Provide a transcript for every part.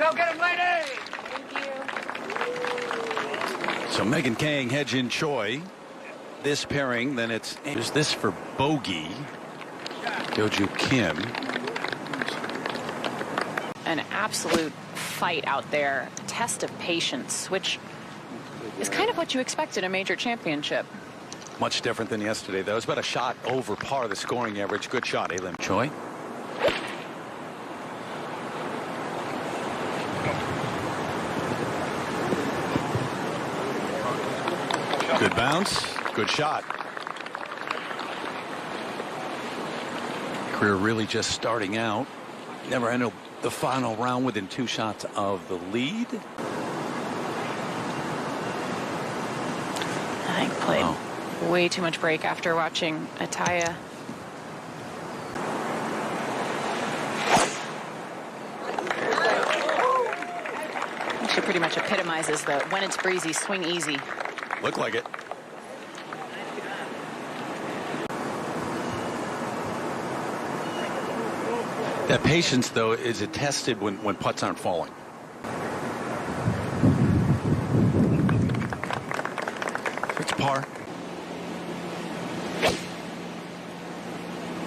Go get him, lady! Thank you. So Megan Kang, Hye-Jin Choi. This pairing, then it's this for bogey. Yeoju Kim. An absolute fight out there, a test of patience, which is kind of what you expect in a major championship. Much different than yesterday, though. It's about a shot over par, the scoring average. Good shot, Alim Choi. Good bounce, good shot. Career really just starting out. Never ended the final round within 2 shots of the lead. I think played way too much break after watching Ataya. She pretty much epitomizes the when it's breezy, swing easy. Looked like it. That patience, though, is attested when putts aren't falling. It's par.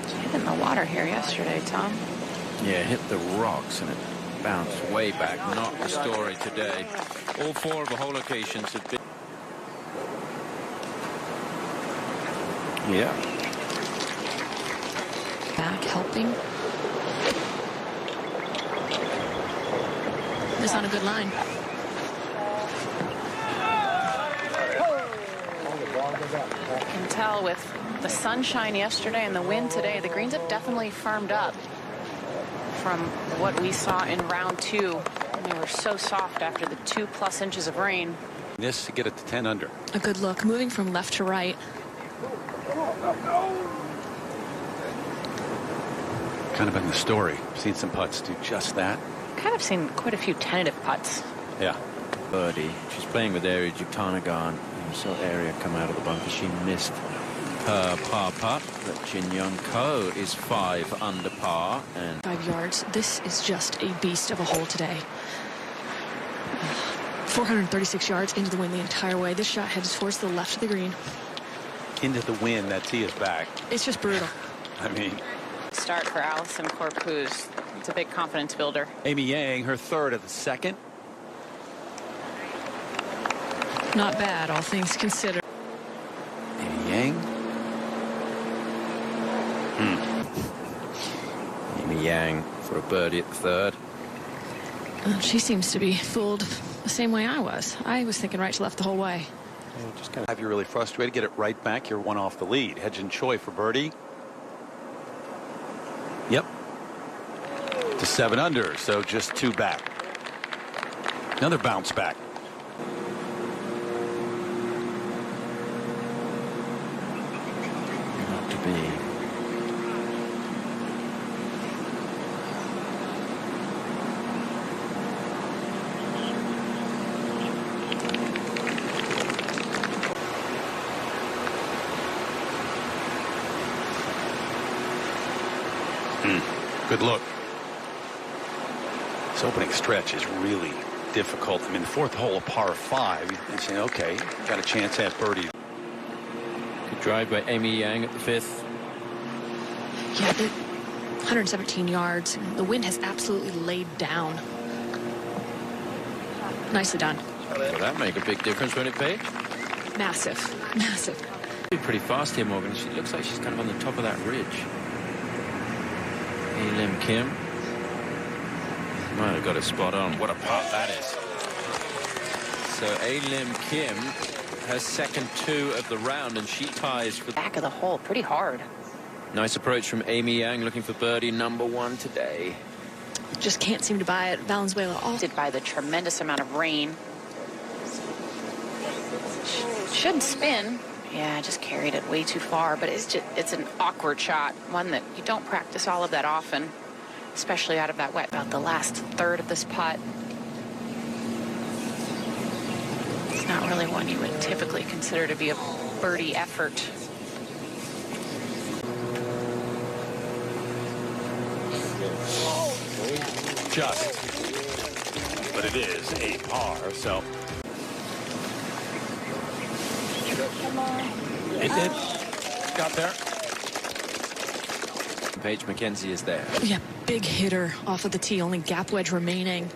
She hit in the water here yesterday, Tom. Yeah, hit the rocks and it bounced way back. Not the story today. All 4 of the hole locations have been. Yeah. Back helping. This on a good line. You can tell with the sunshine yesterday and the wind today, the greens have definitely firmed up from what we saw in round 2. And they were so soft after the 2+ inches of rain. This to get it to 10 under. A good look, moving from left to right. Kind of been the story. Seen some putts do just that. Kind of seen quite a few tentative putts. Yeah. Birdie. She's playing with Ari Jutanagan. You saw Ari come out of the bunker. She missed her par putt. But Jin Young Ko is 5 under par. And 5 yards. This is just a beast of a hole today. 436 yards into the wind the entire way. This shot heads towards the left of the green. Into the wind, that tee is back. It's just brutal. I mean, Start for Allison Corpuz. It's a big confidence builder. Amy Yang, her 3rd of the 2nd. Not bad, all things considered. Amy Yang. Amy Yang for a birdie at the 3rd. She seems to be fooled the same way I was. I was thinking right to left the whole way. Just kind of have you really frustrated. Get it right back. You're 1 off the lead. Hye-Jin Choi for birdie. Yep. To 7 under, so just 2 back. Another bounce back. Not to be. Good look. This opening stretch is really difficult. I mean, the 4th hole, a par 5. You say, okay, got a chance at birdie. Good drive by Amy Yang at the 5th. Yeah, 117 yards. The wind has absolutely laid down. Nicely done. Will that make a big difference when it paid? Massive, massive. Pretty fast here, Morgan. She looks like she's kind of on the top of that ridge. Lim Kim might have got it spot on. What a putt that is. So Lim Kim has second 2 of the round, and she ties for the Back of the hole, pretty hard. nice approach from Amy Yang, looking for birdie number 1 today. Just can't seem to buy it. Valenzuela all. By the tremendous amount of rain. Should spin. Yeah, just carried it way too far, but it's an awkward shot, one that you don't practice all of that often, especially out of that wet. About the last 1/3 of this putt. It's not really one you would typically consider to be a birdie effort. Just but it is a par, so. It did. Got there. Paige McKenzie is there. Yeah, big hitter off of the tee, only gap wedge remaining.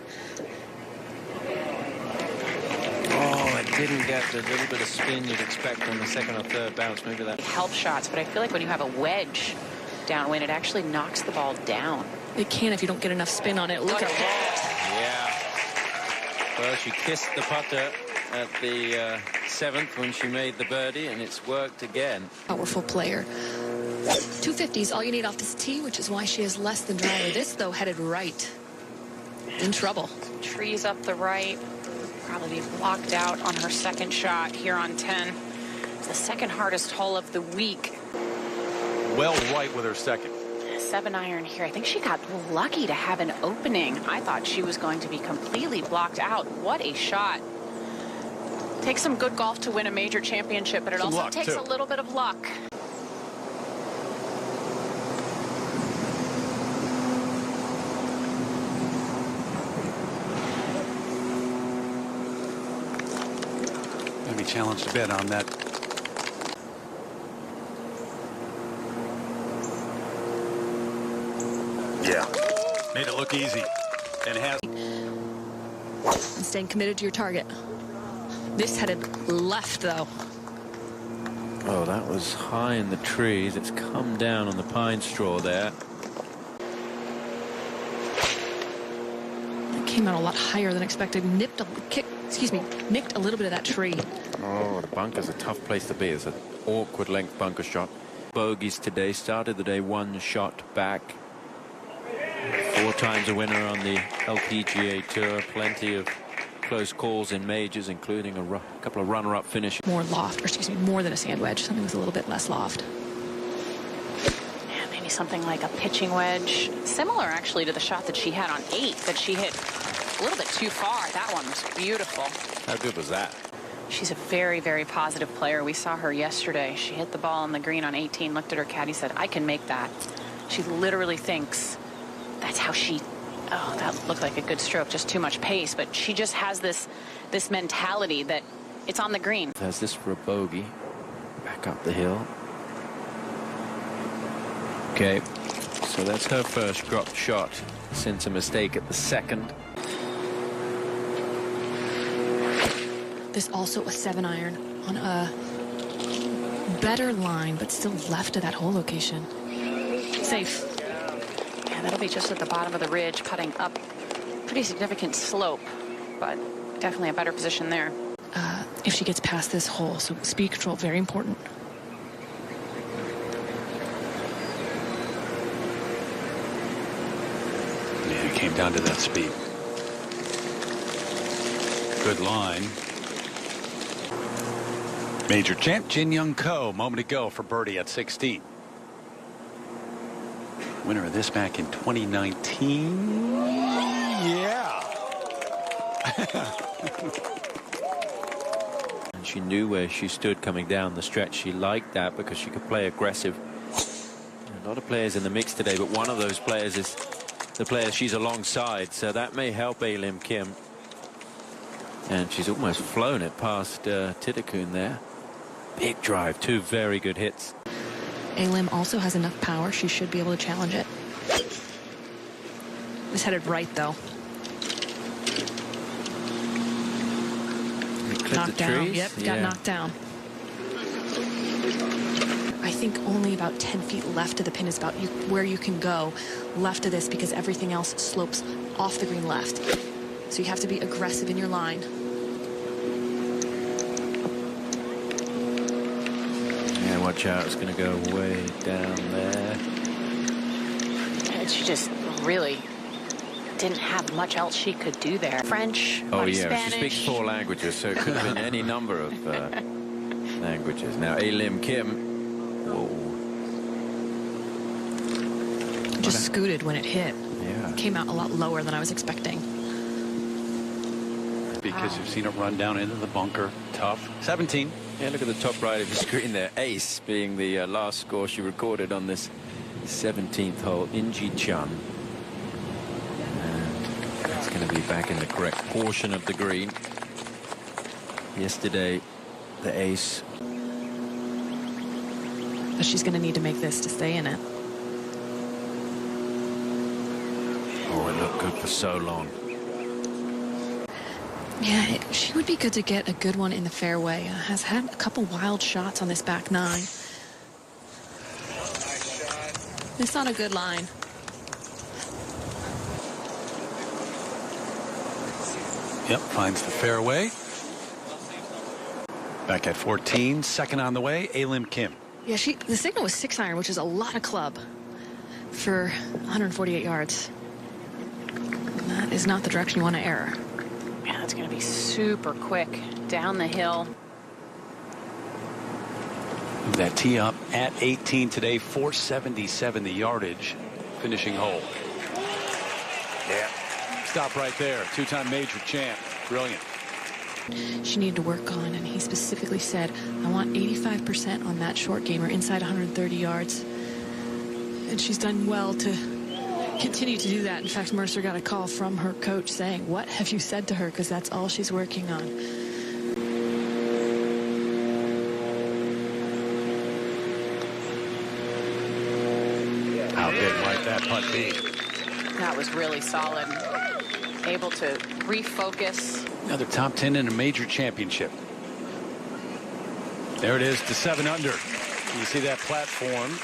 Oh, it didn't get the little bit of spin you'd expect on the second or third bounce. Maybe that Help shots, but I feel like when you have a wedge downwind, it actually knocks the ball down. It can if you don't get enough spin on it. Look at that. Yeah. Well, she kissed the putter at the 7th when she made the birdie, and it's worked again. Powerful player. 250s, all you need off this tee, which is why she has less than driver. This, though, headed right. In trouble. Trees up the right. Probably be blocked out on her second shot here on 10. It's the second hardest hole of the week. Well right with her second. 7-iron here. I think she got lucky to have an opening. I thought she was going to be completely blocked out. What a shot. Takes some good golf to win a major championship, but it Some also luck, takes too. a little bit of luck. Gonna be challenged a bit on that. Yeah. Made it look easy. And has. And staying committed to your target. This headed left, though. Oh, that was high in the trees. It's come down on the pine straw there. It came out a lot higher than expected. Nicked a little bit of that tree. Oh, the bunker's a tough place to be. It's an awkward length bunker shot. Bogeys today. Started the day one shot back. 4 times a winner on the LPGA Tour. Plenty of close calls in majors, including a couple of runner-up finishes. More loft, or excuse me, more than a sand wedge. Something with a little bit less loft. Yeah, maybe something like a pitching wedge. Similar, actually, to the shot that she had on 8 that she hit a little bit too far. That one was beautiful. How good was that? She's a very, very positive player. We saw her yesterday. She hit the ball on the green on 18, looked at her caddy, said, I can make that. She literally thinks that's how she, oh, that looked like a good stroke, just too much pace. But she just has this mentality that it's on the green. Has this for a bogey. Back up the hill. Okay, so that's her first dropped shot since a mistake at the second. This also a 7-iron on a better line, but still left of that hole location. Safe. Yeah, that'll be just at the bottom of the ridge, putting up pretty significant slope, but definitely a better position there. If she gets past this hole, so speed control, very important. Yeah, it came down to that speed. Good line. Major champ Jin Young Ko, moment ago for birdie at 16. Winner of this back in 2019. Yeah. And she knew where she stood coming down the stretch. She liked that because she could play aggressive. A lot of players in the mix today, but one of those players is the player she's alongside, so that may help Lim Kim. And she's almost flown it past Tittakun there. Big drive, 2 very good hits. Lim also has enough power. She should be able to challenge it. This headed right, though. Knocked down. Trees? Yep, got knocked down. I think only about 10 feet left of the pin is about where you can go left of this, because everything else slopes off the green left. So you have to be aggressive in your line. Yeah, watch out. It's going to go way down there. And she just really didn't have much else she could do there. French, Oh, yeah, Spanish. she speaks 4 languages, so it could have been any number of languages. Now, Lim Kim. Whoa. Just scooted when it hit. Yeah. Came out a lot lower than I was expecting. Because you've seen it run down into the bunker. Tough. 17. Yeah, look at the top right of the screen there. Ace being the last score she recorded on this 17th hole. Inji Chun. And it's She's going to be back in the correct portion of the green. Yesterday, the ace. But she's going to need to make this to stay in it. Oh, it looked good for so long. Yeah, she would be good to get a good one in the fairway. Has had a couple wild shots on this back nine. It's not a good line. Yep, finds the fairway. Back at 14, second on the way, Alim Kim. Yeah, the signal was 6-iron, which is a lot of club for 148 yards. And that is not the direction you want to err. Yeah, that's going to be super quick down the hill. That tee up at 18 today, 477 the yardage, finishing hole. Yeah. Stop right there. Two-time major champ. Brilliant. She needed to work on, and he specifically said, I want 85% on that short game, or inside 130 yards. And she's done well to continue to do that. In fact, Mercer got a call from her coach saying, what have you said to her? Because that's all she's working on. How big might that putt be? That was really solid. Able to refocus. Another top 10 in a major championship. There it is to 7 under. You see that platform.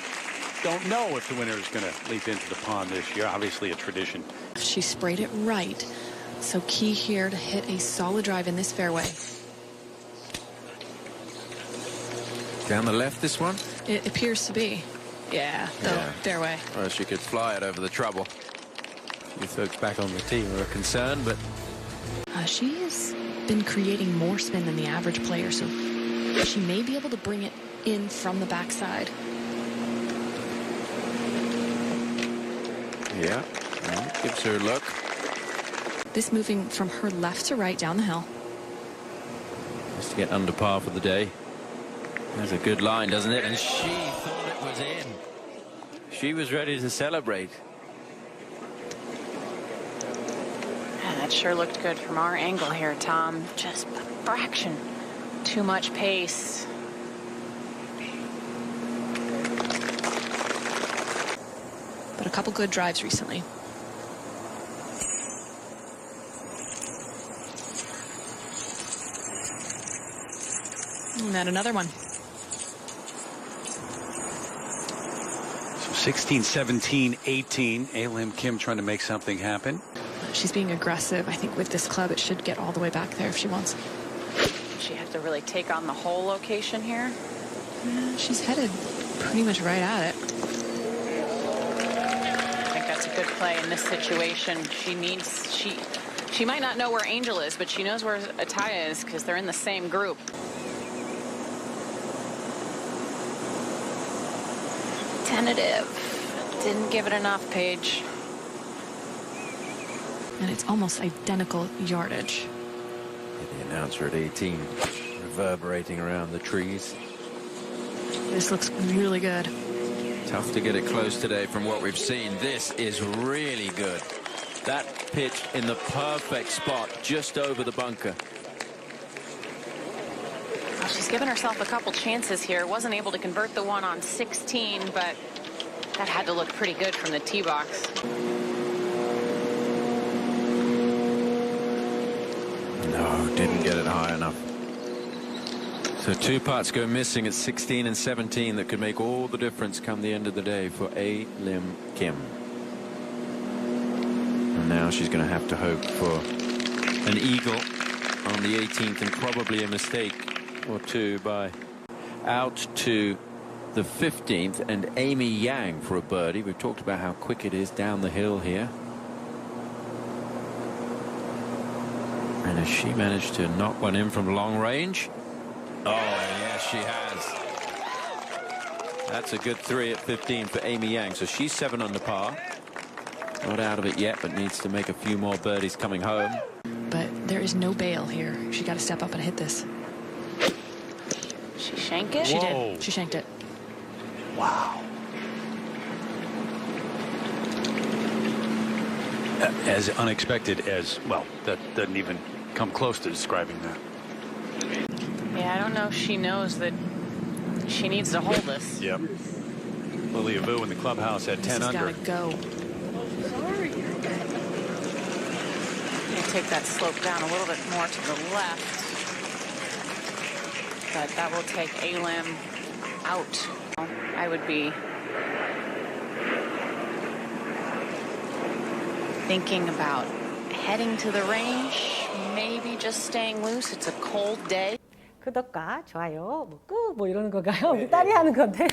Don't know if the winner is going to leap into the pond this year. Obviously a tradition. She sprayed it right. So key here to hit a solid drive in this fairway. Down the left, this one? It appears to be. Yeah, the fairway. Or she could fly it over the trouble. You folks back on the tee were concerned, but she has been creating more spin than the average player, so she may be able to bring it in from the backside. Yeah, gives her a look. This moving from her left to right down the hill. Just to get under par for the day. That's a good line, doesn't it? And she thought it was in. She was ready to celebrate. That sure looked good from our angle here, Tom. Just a fraction too much pace. But a couple good drives recently. And then another one. So 16, 17, 18. Alim Kim trying to make something happen. She's being aggressive. I think with this club, it should get all the way back there if she wants. She has to really take on the whole location here. Yeah, she's headed pretty much right at it. I think that's a good play in this situation. She might not know where Angel is, but she knows where Ataya is because they're in the same group. Tentative. Didn't give it enough, Paige. And it's almost identical yardage. The announcer at 18, reverberating around the trees. This looks really good. Tough to get it close today from what we've seen. This is really good. That pitch in the perfect spot, just over the bunker. Well, she's given herself a couple chances here. Wasn't able to convert the one on 16, but that had to look pretty good from the tee box. No, didn't get it high enough. So two putts go missing at 16 and 17 that could make all the difference come the end of the day for Alim Kim. And now she's going to have to hope for an eagle on the 18th and probably a mistake or two by out to the 15th and Amy Yang for a birdie. We've talked about how quick it is down the hill here. And has she managed to knock one in from long range? Oh, yes, she has. That's a good 3 at 15 for Amy Yang. So she's 7 under par. Not out of it yet, but needs to make a few more birdies coming home. But there is no bail here. She got to step up and hit this. She shank it? She did. She shanked it. Wow. As unexpected as, well, that doesn't even come close to describing that. Yeah, I don't know if she knows that she needs to hold this. Yep. Lilia Vu in the clubhouse at 10 under. This has got to go. Gonna take that slope down a little bit more to the left. But that will take Alam out. I would be thinking about heading to the range, maybe just staying loose. It's a cold day. 구독과 좋아요, 뭐 꾹 뭐 이러는 건가요? 우리 딸이 하는 건데.